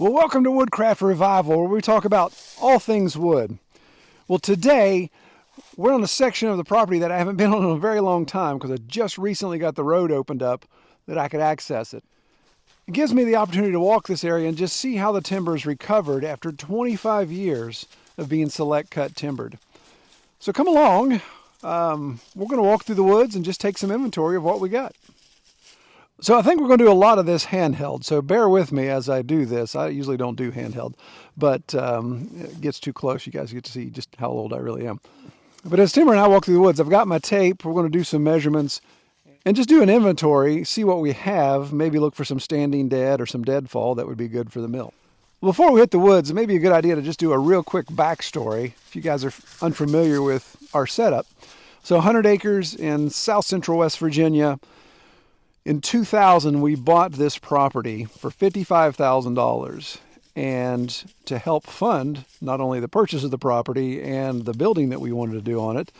Well, welcome to Woodcraft Revival, where we talk about all things wood. Well, today we're on a section of the property that I haven't been on in a very long time because I just recently got the road opened up that I could access it. It gives me the opportunity to walk this area and just see how the timber is recovered after 25 years of being select cut timbered. So come along. We're going to walk through the woods and just take some inventory of what we got. So I think we're going to do a lot of this handheld, so bear with me as I do this. I usually don't do handheld, but it gets too close. You guys get to see just how old I really am. But as Timber and I walk through the woods, I've got my tape. We're going to do some measurements and just do an inventory, see what we have, maybe look for some standing dead or some deadfall that would be good for the mill. Before we hit the woods, it may be a good idea to just do a real quick backstory if you guys are unfamiliar with our setup. So 100 acres in south central West Virginia. In 2000, we bought this property for $55,000, and to help fund not only the purchase of the property and the building that we wanted to do on it,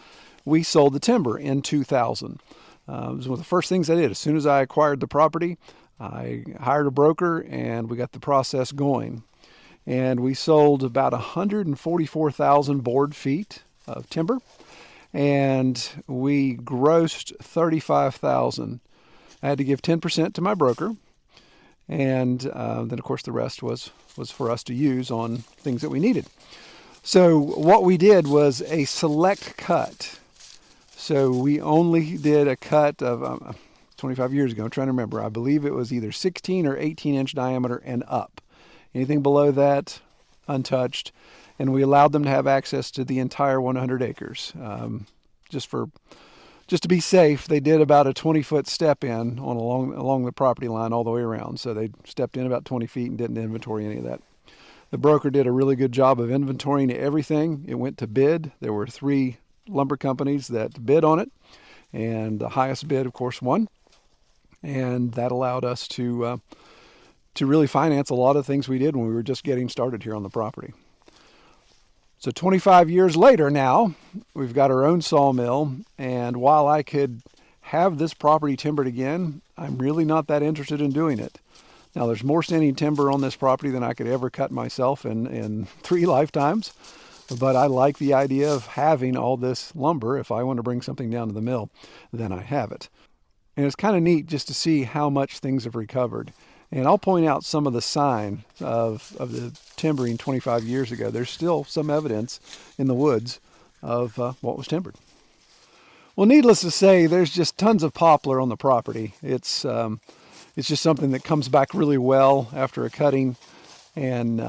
we sold the timber in 2000. It was one of the first things I did. As soon as I acquired the property, I hired a broker and we got the process going. And we sold about 144,000 board feet of timber, and we grossed $35,000. I had to give 10% to my broker, and then of course the rest was for us to use on things that we needed. So what we did was a select cut. So we only did a cut of 25 years ago. I'm trying to remember. I believe it was either 16 or 18 inch diameter and up. Anything below that, untouched. And we allowed them to have access to the entire 100 acres, just to be safe. They did about a 20-foot step in along the property line all the way around. So they stepped in about 20 feet and didn't inventory any of that. The broker did a really good job of inventorying everything. It went to bid. There were 3 lumber companies that bid on it, and the highest bid, of course, won. And that allowed us to really finance a lot of things we did when we were just getting started here on the property. So 25 years later now, we've got our own sawmill, and while I could have this property timbered again, I'm really not that interested in doing it. Now, there's more standing timber on this property than I could ever cut myself in 3 lifetimes, but I like the idea of having all this lumber. If I want to bring something down to the mill, then I have it. And it's kind of neat just to see how much things have recovered. And I'll point out some of the sign of the timbering 25 years ago. There's still some evidence in the woods of what was timbered. Well, needless to say, there's just tons of poplar on the property. It's just something that comes back really well after a cutting, and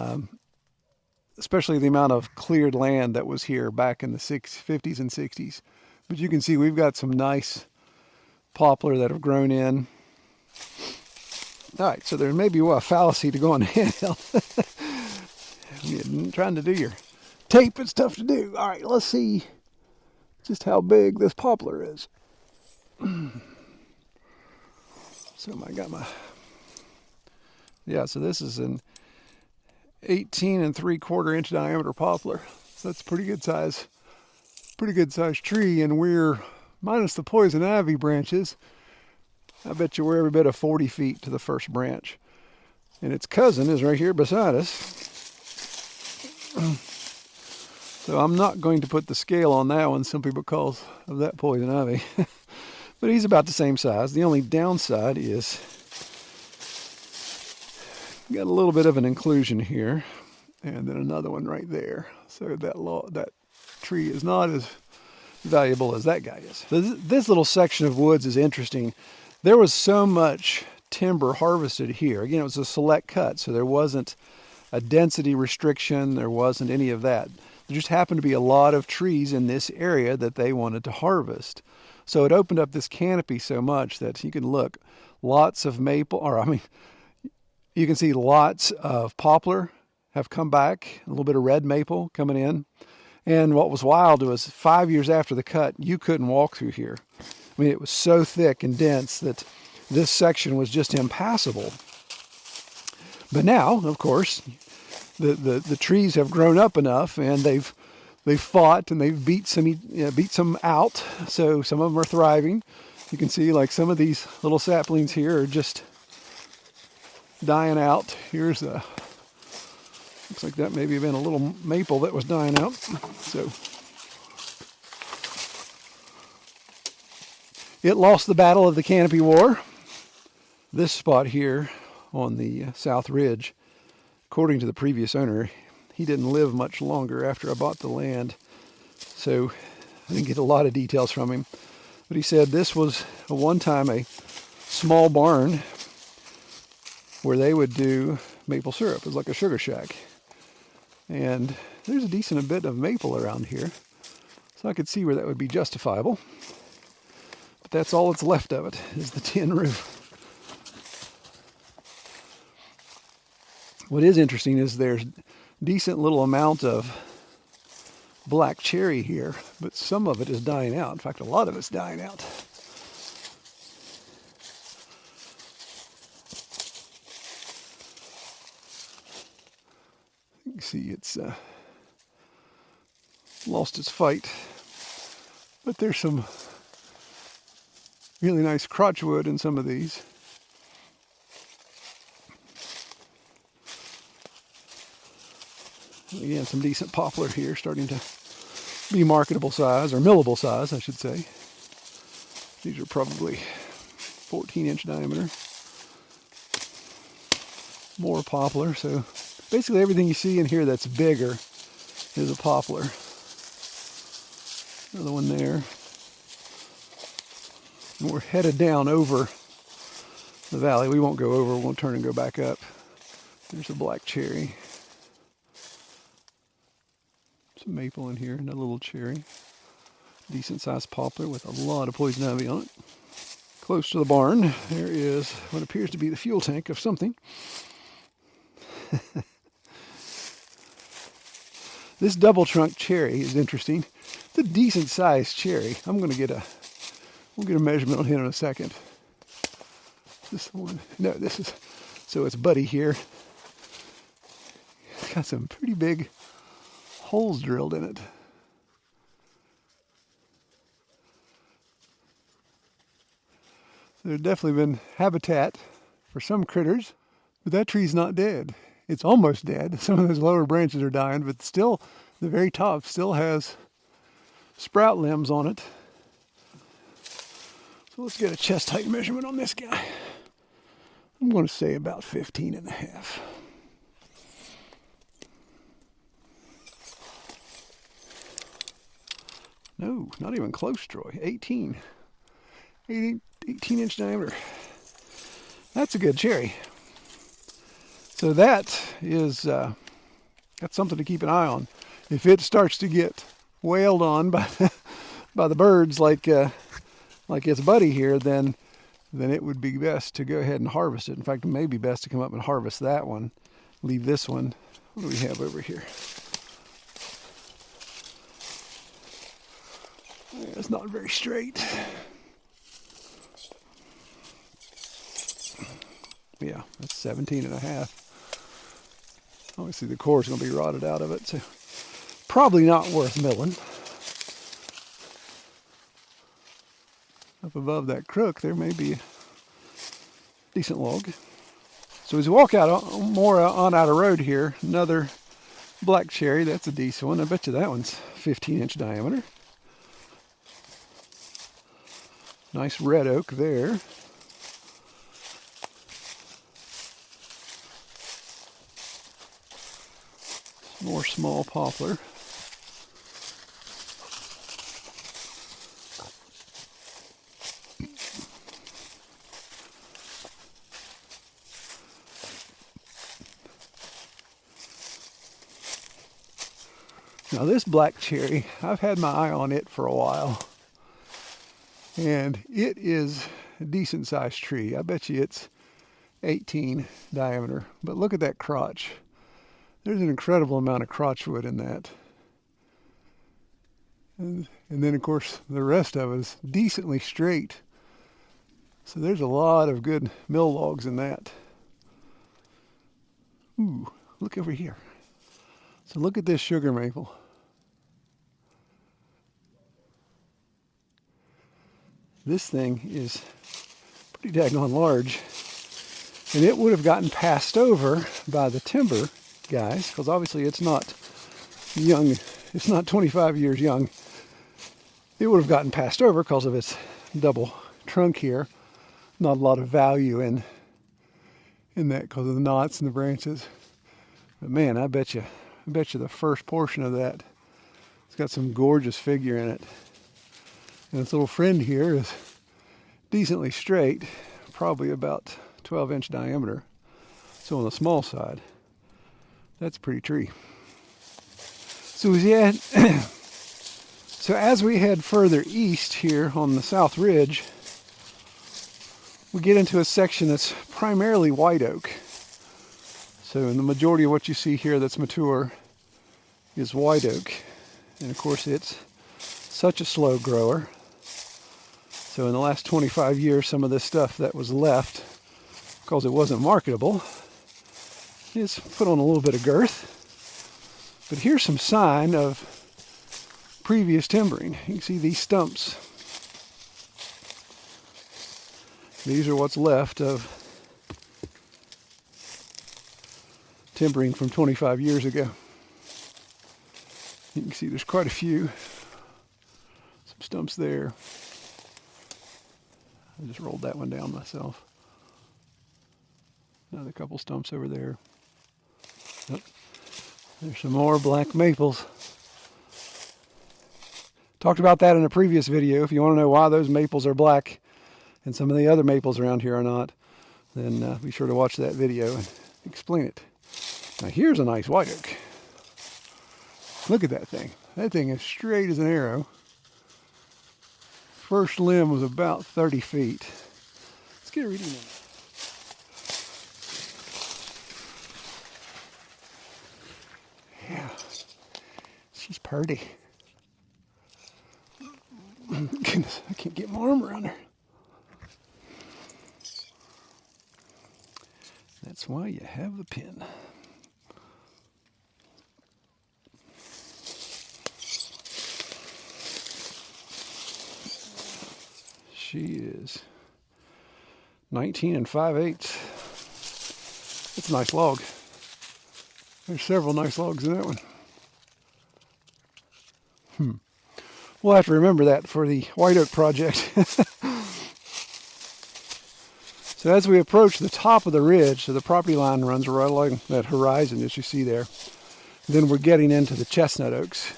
especially the amount of cleared land that was here back in the 50s and 60s. But you can see we've got some nice poplar that have grown in. All right, so there may be a fallacy to go on handheld. Trying to do your tape, it's tough to do. All right, let's see just how big this poplar is. So so this is an 18 3/4 inch diameter poplar. So that's a pretty good size tree, and we're minus the poison ivy branches. I bet you we're every bit of 40 feet to the first branch. And its cousin is right here beside us. So I'm not going to put the scale on that one simply because of that poison ivy. But he's about the same size. The only downside is got a little bit of an inclusion here, and then another one right there. So that tree is not as valuable as that guy is. This little section of woods is interesting. There was so much timber harvested here. Again, it was a select cut, so there wasn't a density restriction. There wasn't any of that. There just happened to be a lot of trees in this area that they wanted to harvest. So it opened up this canopy so much that you can look, lots of you can see lots of poplar have come back, a little bit of red maple coming in. And what was wild was 5 years after the cut, you couldn't walk through here. I mean, it was so thick and dense that this section was just impassable. But now, of course, the trees have grown up enough, and they've fought and they've beat some out. So some of them are thriving. You can see like some of these little saplings here are just dying out. Here's Looks like that maybe been a little maple that was dying out. So it lost the battle of the Canopy War. This spot here on the south ridge, according to the previous owner, he didn't live much longer after I bought the land. So I didn't get a lot of details from him. But he said this was at one time a small barn where they would do maple syrup. It was like a sugar shack. And there's a decent bit of maple around here, so I could see where that would be justifiable. But that's all that's left of it, is the tin roof. What is interesting is there's decent little amount of black cherry here, but some of it is dying out. In fact, a lot of it's dying out. You can see it's lost its fight, but there's some really nice crotchwood in some of these. Again, some decent poplar here, starting to be marketable size, or millable size, I should say. These are probably 14-inch diameter. More poplar, so basically everything you see in here that's bigger is a poplar. Another one there. And we're headed down over the valley. We won't go over, we'll turn and go back up. There's a black cherry. Some maple in here, another little cherry. Decent sized poplar with a lot of poison ivy on it. Close to the barn, there is what appears to be the fuel tank of something. This double trunk cherry is interesting. It's a decent sized cherry. We'll get a measurement on it in a second. This one, no, this is, so it's Buddy here. It's got some pretty big holes drilled in it. So there's definitely been habitat for some critters, but that tree's not dead. It's almost dead. Some of those lower branches are dying, but still, the very top still has sprout limbs on it. So let's get a chest height measurement on this guy. I'm going to say about 15 and a half. No, not even close, Troy. 18. 18-inch diameter. That's a good cherry. So that is that's something to keep an eye on. If it starts to get wailed on by the birds like its buddy here, then it would be best to go ahead and harvest it. In fact, it may be best to come up and harvest that one. Leave this one. What do we have over here? It's not very straight. Yeah, that's 17 and a half. Obviously the core is going to be rotted out of it, so probably not worth milling. Up above that crook, there may be a decent log. So as we walk out more on out of road here, another black cherry. That's a decent one. I bet you that one's 15-inch diameter. Nice red oak there. More small poplar. Now this black cherry, I've had my eye on it for a while. And it is a decent sized tree. I bet you it's 18 diameter. But look at that crotch. There's an incredible amount of crotchwood in that. And then, of course, the rest of it is decently straight. So there's a lot of good mill logs in that. Ooh, look over here. So look at this sugar maple. This thing is pretty daggone large. And it would have gotten passed over by the timber guys, because obviously it's not young, it's not 25 years young. It would have gotten passed over because of its double trunk here. Not a lot of value in that because of the knots and the branches. But man, I bet you the first portion of that, it's got some gorgeous figure in it. And its little friend here is decently straight, probably about 12-inch diameter. So on the small side, that's a pretty tree. So as we head further east here on the South Ridge, we get into a section that's primarily white oak. So in the majority of what you see here that's mature is white oak. And of course it's such a slow grower. So in the last 25 years, some of this stuff that was left because it wasn't marketable is put on a little bit of girth. But here's some sign of previous timbering. You can see these stumps. These are what's left of timbering from 25 years ago. You can see there's quite a few. Some stumps there. I just rolled that one down myself. Another couple stumps over there. Yep. There's some more black maples. Talked about that in a previous video. If you want to know why those maples are black and some of the other maples around here are not, then be sure to watch that video and explain it. Now here's a nice white oak. Look at that thing. That thing is straight as an arrow. First limb was about 30 feet. Let's get a reading on it. Yeah, she's pretty. Goodness, I can't get my arm around her. That's why you have the pin. She is 19 5/8. It's a nice log. There's several nice logs in that one. We'll have to remember that for the white oak project. So as we approach the top of the ridge, so the property line runs right along that horizon as you see there, then we're getting into the chestnut oaks.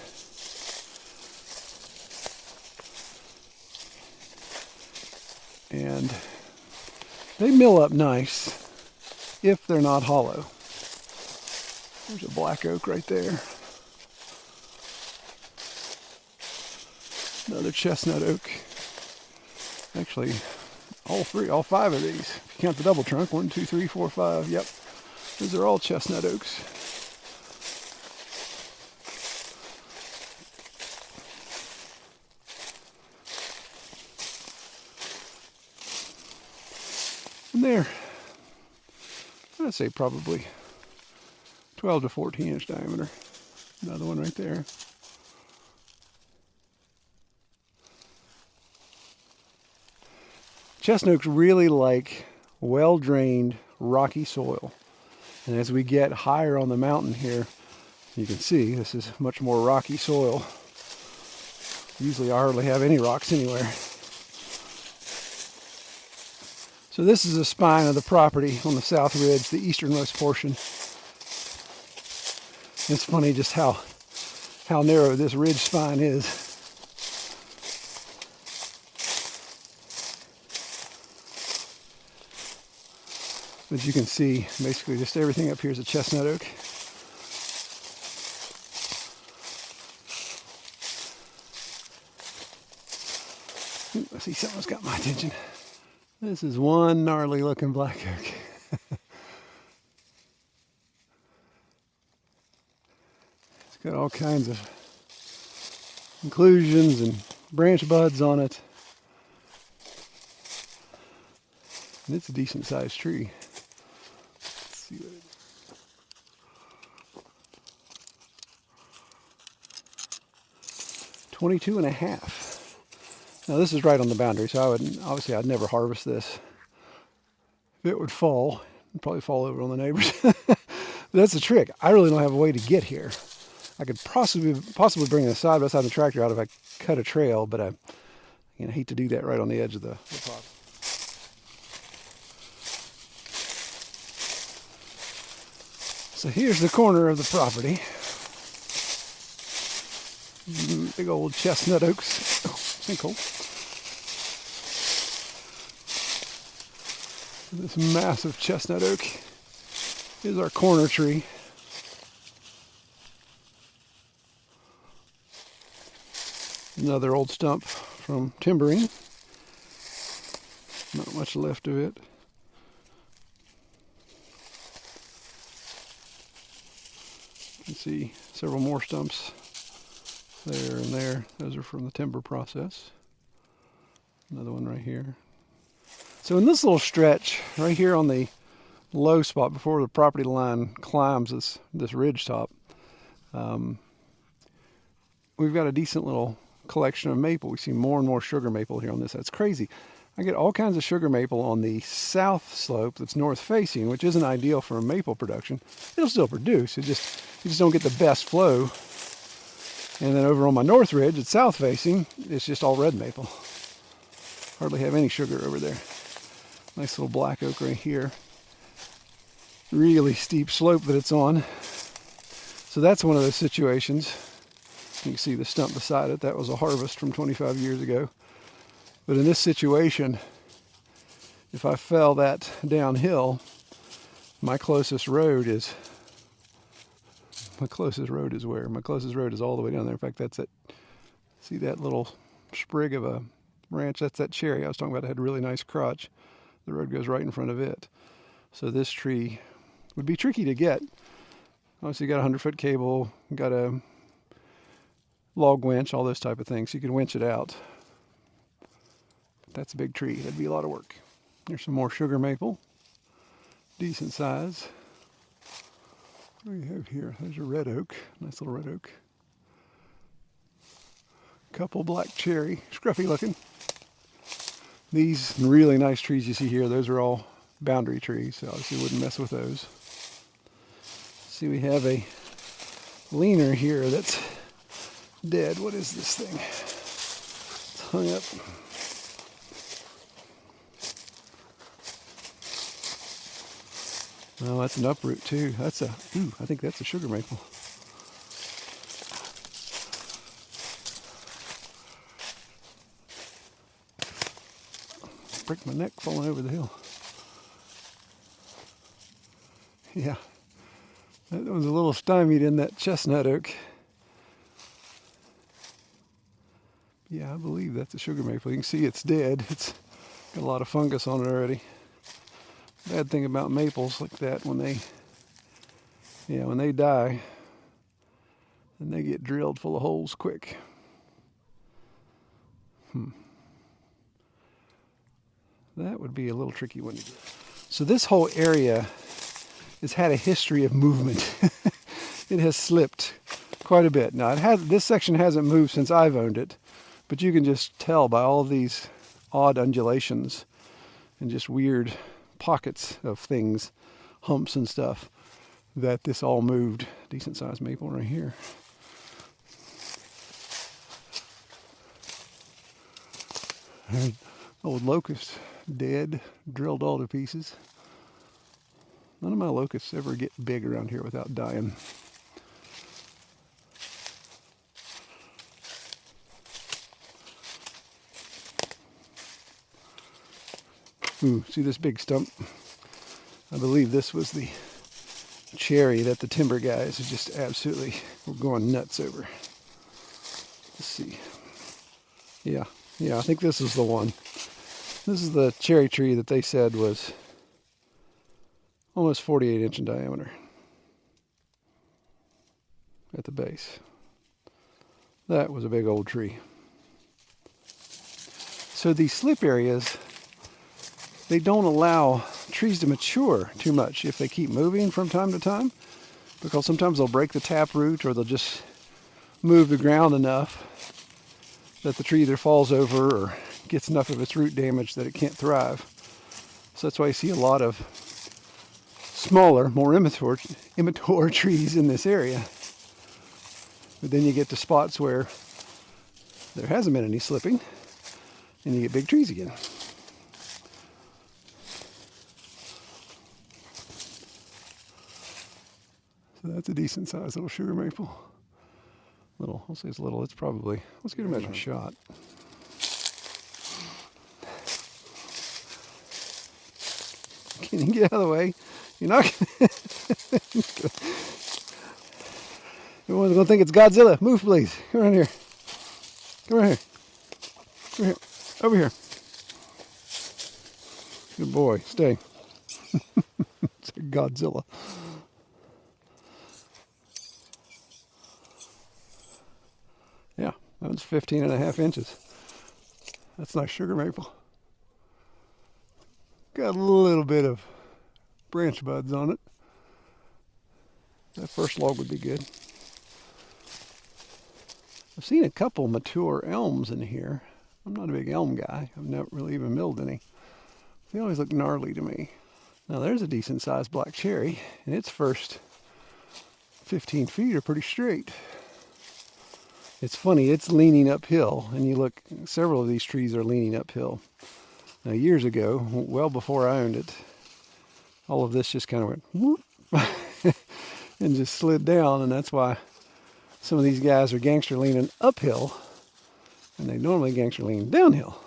And they mill up nice if they're not hollow. There's a black oak right there. Another chestnut oak. Actually, all five of these. If you count the double trunk, 1, 2, 3, 4, 5. Yep, those are all chestnut oaks. And they're, I'd say probably 12 to 14 inch diameter. Another one right there. Chestnuts really like well-drained, rocky soil. And as we get higher on the mountain here, you can see this is much more rocky soil. Usually I hardly have any rocks anywhere. So this is the spine of the property on the South Ridge, the easternmost portion. It's funny just how narrow this ridge spine is. As you can see, basically just everything up here is a chestnut oak. Ooh, I see something's got my attention. This is one gnarly looking black oak. It's got all kinds of inclusions and branch buds on it. And it's a decent sized tree. Let's see what it is. $22.5. Now this is right on the boundary, so I'd never harvest this. If it would fall, it'd probably fall over on the neighbors. That's the trick. I really don't have a way to get here. I could possibly bring a side by side of the tractor out if I cut a trail, but I hate to do that right on the edge of the property. So here's the corner of the property. Big old chestnut oaks. Oh, sinkhole. This massive chestnut oak is our corner tree. Another old stump from timbering. Not much left of it. You can see several more stumps there and there. Those are from the timber process. Another one right here. So in this little stretch, right here on the low spot before the property line climbs this ridge top, we've got a decent little collection of maple. We see more and more sugar maple here on this side. It's crazy. I get all kinds of sugar maple on the south slope that's north facing, which isn't ideal for maple production. It'll still produce. You just don't get the best flow. And then over on my north ridge, it's south facing. It's just all red maple. Hardly have any sugar over there. Nice little black oak right here. Really steep slope that it's on. So that's one of those situations. You can see the stump beside it. That was a harvest from 25 years ago. But in this situation, if I fell that downhill, my closest road is where? My closest road is all the way down there. In fact, that's it. See that little sprig of a branch? That's that cherry I was talking about. It had a really nice crotch. The road goes right in front of it. So this tree would be tricky to get. Obviously, you got a 100-foot cable, got a log winch, all those type of things. You can winch it out. That's a big tree. That'd be a lot of work. There's some more sugar maple. Decent size. What do we have here? There's a red oak. Nice little red oak. Couple black cherry. Scruffy looking. These really nice trees you see here, those are all boundary trees, so obviously wouldn't mess with those. See, we have a leaner here that's dead. What is this thing? It's hung up. Oh, that's an uproot too. I think that's a sugar maple. Break my neck falling over the hill. Yeah, that was a little stymied in that chestnut oak. Yeah, I believe that's a sugar maple. You can see it's dead. It's got a lot of fungus on it already. Bad thing about maples like that, when they die, then they get drilled full of holes quick. That would be a little tricky one to do. So this whole area has had a history of movement. It has slipped quite a bit. Now, this section hasn't moved since I've owned it, but you can just tell by all these odd undulations and just weird pockets of things, humps and stuff, that this all moved. Decent sized maple right here. Old locust, dead, drilled all to pieces. None of my locusts ever get big around here without dying. Ooh, see this big stump? I believe this was the cherry that the timber guys just absolutely were going nuts over. Let's see. Yeah, I think this is the one. This is the cherry tree that they said was almost 48 inch in diameter at the base. That was a big old tree. So these slip areas, they don't allow trees to mature too much if they keep moving from time to time, because sometimes they'll break the taproot or they'll just move the ground enough that the tree either falls over or gets enough of its root damage that it can't thrive. So that's why you see a lot of smaller, more immature trees in this area. But then you get to spots where there hasn't been any slipping, and you get big trees again. So that's a decent sized little sugar maple. Little, I'll say it's little, it's probably, let's get a measuring shot. Can you get out of the way? You're not gonna everyone's gonna think it's Godzilla. Move, please. Come around here. Come around here. Come here. Over here. Good boy. Stay. It's a Godzilla. Yeah, that one's 15.5 inches. That's nice sugar maple. Got a little bit of branch buds on it. That first log would be good. I've seen a couple mature elms in here. I'm not a big elm guy. I've never really even milled any. They always look gnarly to me. Now there's a decent sized black cherry, and its first 15 feet are pretty straight. It's funny, it's leaning uphill, and you look, several of these trees are leaning uphill. Now years ago, well before I owned it, all of this just kind of went whoop, and just slid down, and that's why some of these guys are gangster leaning uphill, and they normally gangster lean downhill.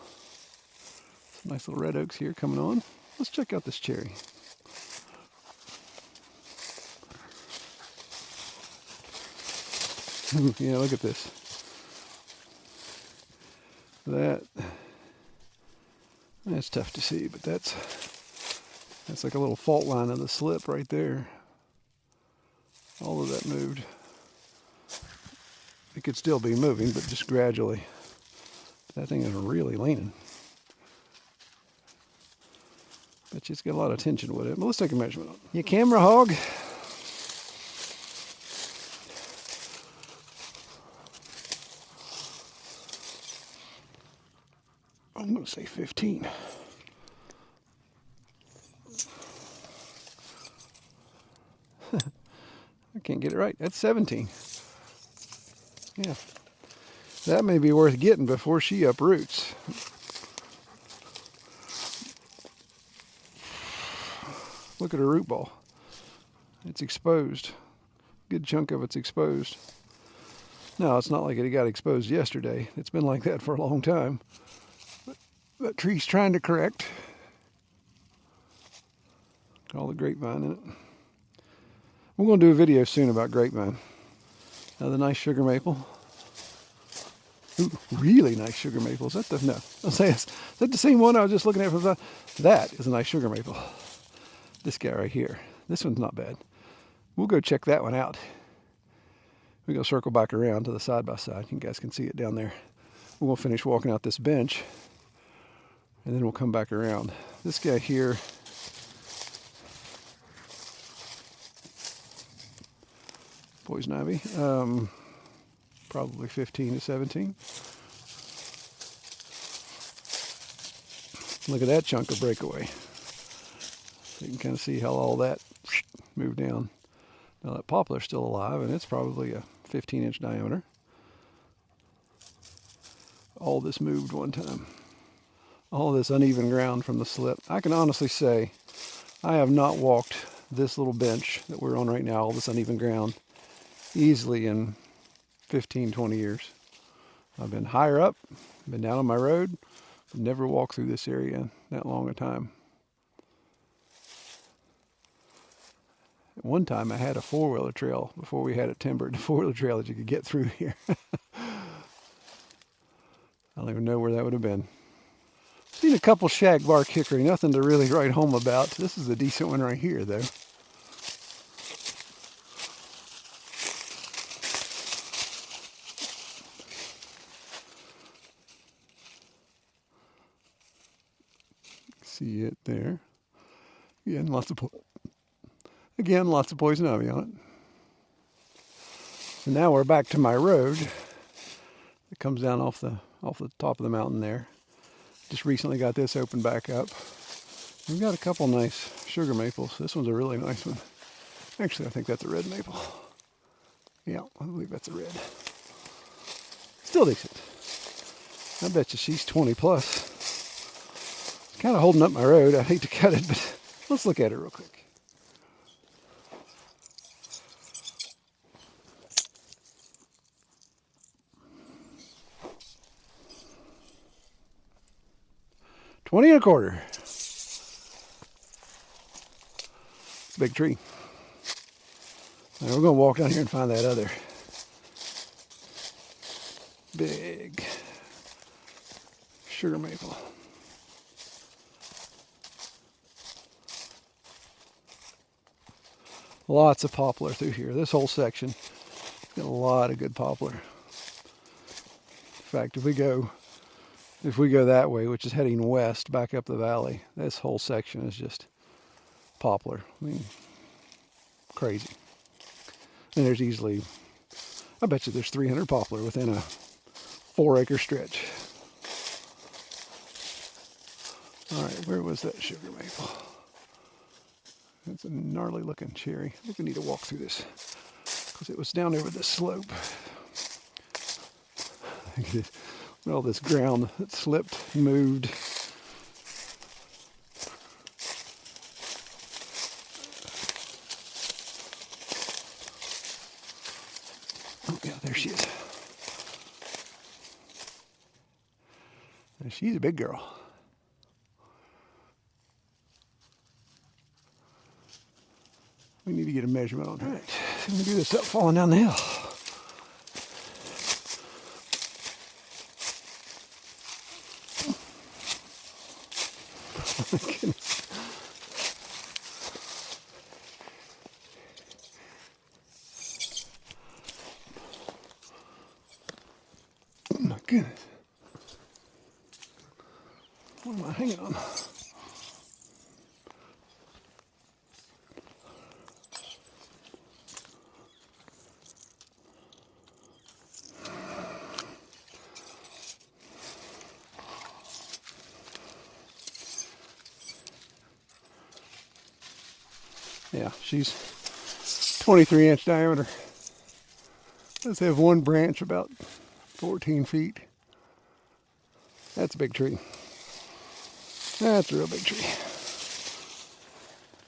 Some nice little red oaks here coming on. Let's check out this cherry. Yeah, look at this. That's tough to see, but that's like a little fault line of the slip right there. All of that moved. It could still be moving, but just gradually. That thing is really leaning. Bet you it's got a lot of tension with it. But let's take a measurement on it. You camera hog. I'm going to say 15. I can't get it right. That's 17. Yeah. That may be worth getting before she uproots. Look at her root ball. It's exposed. Good chunk of it's exposed. No, it's not like it got exposed yesterday. It's been like that for a long time. But that tree's trying to correct. All the grapevine in it. We're going to do a video soon about grapevine. Another nice sugar maple. Ooh, really nice sugar maple. Is that the, no, I'll say, is that the same one I was just looking at from the, that is a nice sugar maple. This guy right here. This one's not bad. We'll go check that one out. We're going to circle back around to the side by side. You guys can see it down there. We're going to finish walking out this bench, and then we'll come back around. This guy here, poison ivy, probably 15 to 17. Look at that chunk of breakaway. So you can kind of see how all that moved down. Now that poplar's still alive, and it's probably a 15-inch diameter. All this moved one time. All this uneven ground from the slip. I can honestly say I have not walked this little bench that we're on right now, all this uneven ground, easily in 15, 20 years. I've been higher up, been down on my road, never walked through this area that long a time. At one time I had a four-wheeler trail before we had it timbered, a four-wheeler trail that you could get through here. I don't even know where that would have been. Seen a couple shagbark hickory, nothing to really write home about. This is a decent one right here though. See it there. Again, lots of poison ivy on it. So now we're back to my road. It comes down off the top of the mountain there. Just recently got this opened back up. We've got a couple nice sugar maples. This one's a really nice one. Actually, I think that's a red maple. Yeah, I believe that's a red. Still decent. I bet you she's 20 plus. It's kind of holding up my road. I hate to cut it, but let's look at it real quick. $20.25. It's a big tree. Now we're going to walk down here and find that other big sugar maple. Lots of poplar through here. This whole section got a lot of good poplar. In fact, if we go that way, which is heading west back up the valley, this whole section is just poplar. I mean, crazy. And there's easily, I bet you there's 300 poplar within a 4-acre stretch. All right, where was that sugar maple? It's a gnarly looking cherry. I think we need to walk through this because it was down over this slope. All this ground that slipped, moved. Oh yeah, there she is. And she's a big girl. We need to get a measurement on her. All right, so I'm gonna do this up falling down the hill. Oh my goodness. Oh my goodness. What am I hanging on? Yeah, she's 23-inch diameter. Let's have one branch about 14 feet. That's a big tree. That's a real big tree.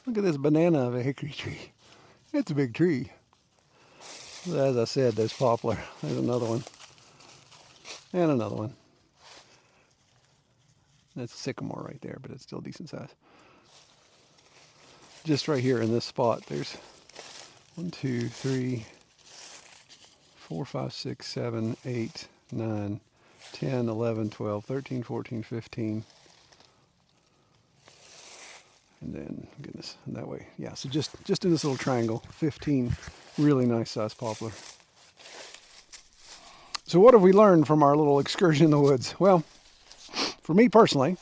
Look at this banana of a hickory tree. It's a big tree. As I said, there's poplar. There's another one. And another one. That's a sycamore right there, but it's still decent size. Just right here in this spot, there's 1, 2, 3, 4, 5, 6, 7, 8, 9, 10, 11, 12, 13, 14, 15. And then, goodness, that way. Yeah, so just in this little triangle, 15 really nice sized poplar. So what have we learned from our little excursion in the woods? Well, for me personally,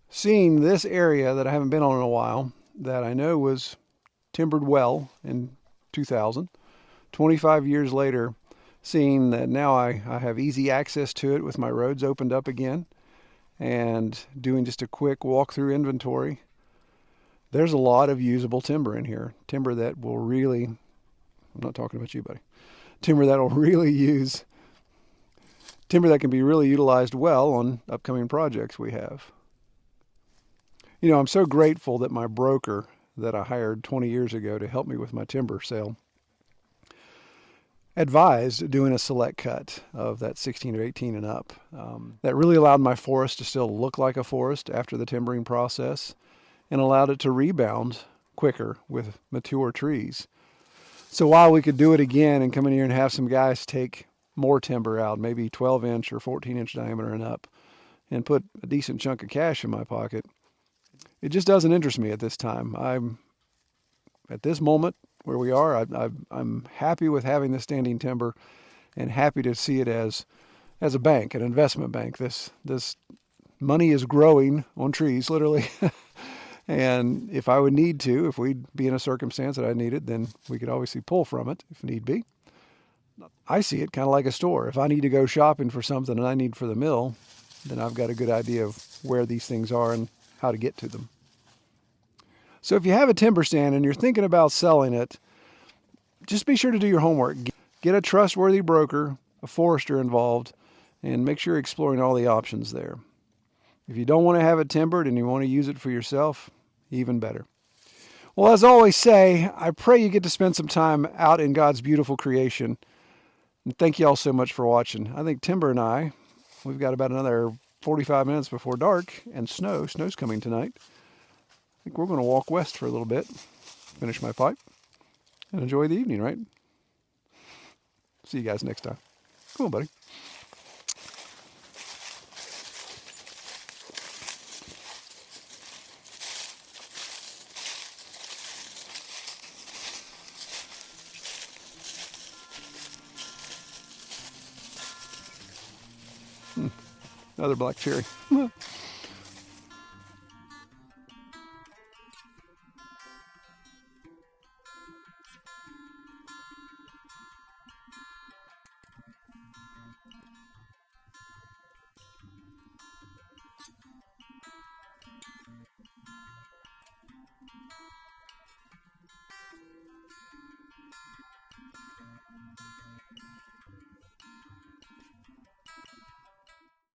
seeing this area that I haven't been on in a while, that I know was timbered well in 2000, 25 years later, seeing that now I have easy access to it with my roads opened up again, and doing just a quick walkthrough inventory, there's a lot of usable timber in here. Timber that will really, I'm not talking about you, buddy. Timber that will really use, timber that can be really utilized well on upcoming projects we have. You know, I'm so grateful that my broker that I hired 20 years ago to help me with my timber sale advised doing a select cut of that 16 or 18 and up. That really allowed my forest to still look like a forest after the timbering process and allowed it to rebound quicker with mature trees. So while we could do it again and come in here and have some guys take more timber out, maybe 12-inch or 14-inch diameter and up, and put a decent chunk of cash in my pocket, it just doesn't interest me at this time. I'm at this moment where we are, I'm happy with having this standing timber and happy to see it as a bank, an investment bank. This money is growing on trees, literally. And if I would need to, if we'd be in a circumstance that I needed, then we could obviously pull from it if need be. I see it kind of like a store. If I need to go shopping for something and I need for the mill, then I've got a good idea of where these things are and how to get to them. So if you have a timber stand and you're thinking about selling it, just be sure to do your homework. Get a trustworthy broker, a forester involved, and make sure you're exploring all the options there. If you don't want to have it timbered and you want to use it for yourself, even better. Well, as I always say, I pray you get to spend some time out in God's beautiful creation. And thank you all so much for watching. I think Timber and we've got about another 45 minutes before dark and snow. Snow's coming tonight. I think we're going to walk west for a little bit, finish my pipe, and enjoy the evening, right? See you guys next time. Come on, buddy. Another black cherry.